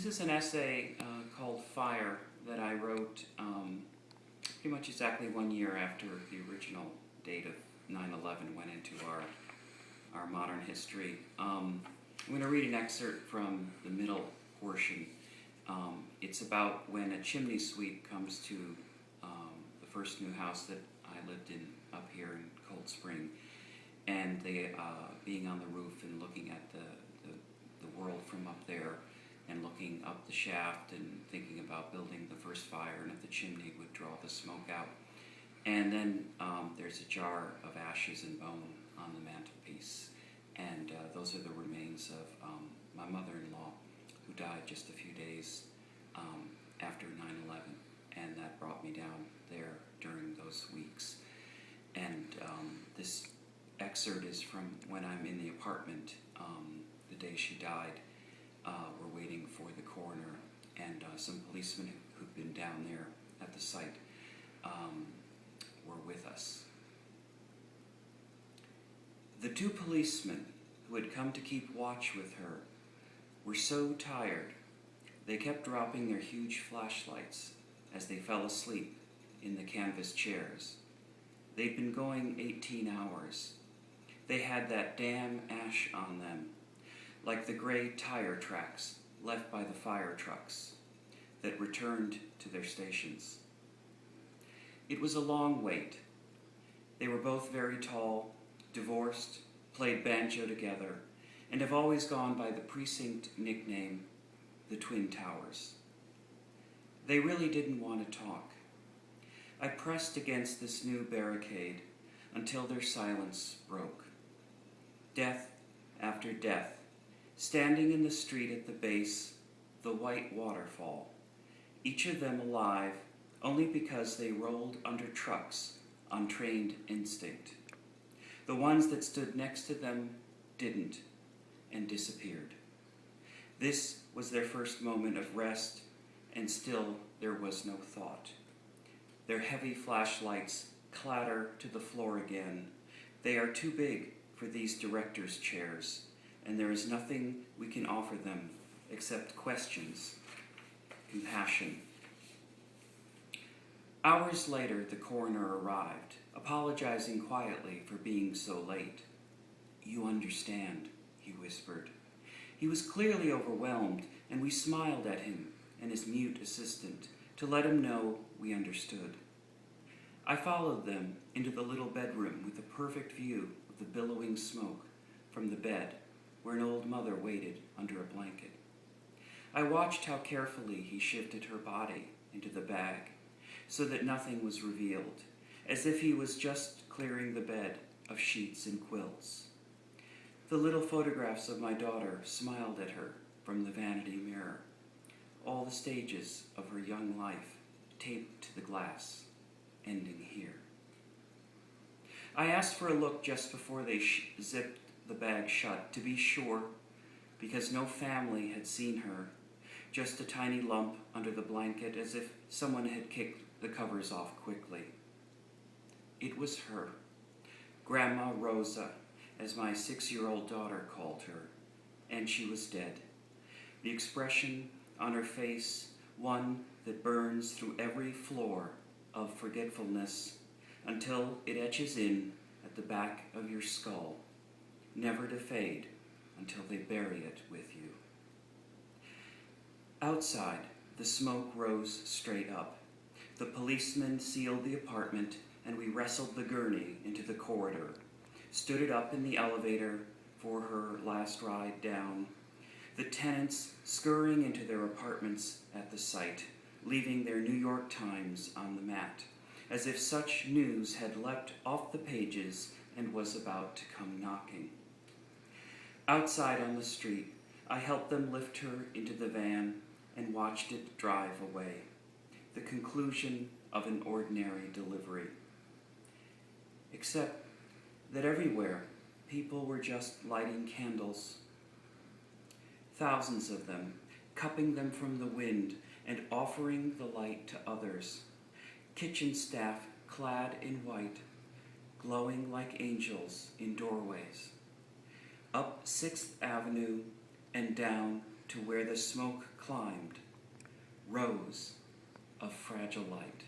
This is an essay called Fire that I wrote pretty much exactly 1 year after the original date of 9/11 went into our modern history. I'm going to read an excerpt from the middle portion. It's about when a chimney sweep comes to the first new house that I lived in up here in Cold Spring, and they being on the roof and looking at the world from up there, and looking up the shaft and thinking about building the first fire and if the chimney would draw the smoke out. And then there's a jar of ashes and bone on the mantelpiece, and those are the remains of my mother-in-law, who died just a few days after 9/11, and that brought me down there during those weeks. And this excerpt is from when I'm in the apartment the day she died. We're waiting for the coroner, and some policemen who've been down there at the site were with us. The two policemen who had come to keep watch with her were so tired they kept dropping their huge flashlights as they fell asleep in the canvas chairs. They'd been going 18 hours. They had that damn ash on them, like the gray tire tracks left by the fire trucks that returned to their stations. It was a long wait. They were both very tall, divorced, played banjo together, and have always gone by the precinct nickname, the Twin Towers. They really didn't want to talk. I pressed against this new barricade until their silence broke. Death after death, standing in the street at the base, the white waterfall, each of them alive only because they rolled under trucks on trained instinct. The ones that stood next to them didn't and disappeared. This was their first moment of rest, and still there was no thought. Their heavy flashlights clatter to the floor again. They are too big for these directors' chairs, and there is nothing we can offer them except questions, compassion. Hours later, the coroner arrived, apologizing quietly for being so late. "You understand," he whispered. He was clearly overwhelmed, and we smiled at him and his mute assistant to let him know we understood. I followed them into the little bedroom with a perfect view of the billowing smoke from the bed where an old mother waited under a blanket. I watched how carefully he shifted her body into the bag so that nothing was revealed, as if he was just clearing the bed of sheets and quilts. The little photographs of my daughter smiled at her from the vanity mirror, all the stages of her young life taped to the glass, ending here. I asked for a look just before they zipped the bag shut, to be sure, because no family had seen her, just a tiny lump under the blanket, as if someone had kicked the covers off quickly. It was her, Grandma Rosa, as my 6-year-old daughter called her, and she was dead. The expression on her face, one that burns through every floor of forgetfulness until it etches in at the back of your skull, never to fade until they bury it with you. Outside, the smoke rose straight up. The policemen sealed the apartment, and we wrestled the gurney into the corridor, stood it up in the elevator for her last ride down, the tenants scurrying into their apartments at the site, leaving their New York Times on the mat, as if such news had leapt off the pages and was about to come knocking. Outside on the street, I helped them lift her into the van and watched it drive away, the conclusion of an ordinary delivery. Except that everywhere, people were just lighting candles. Thousands of them, cupping them from the wind and offering the light to others. Kitchen staff clad in white, glowing like angels in doorways. Up 6th Avenue and down to where the smoke climbed, rose of fragile light.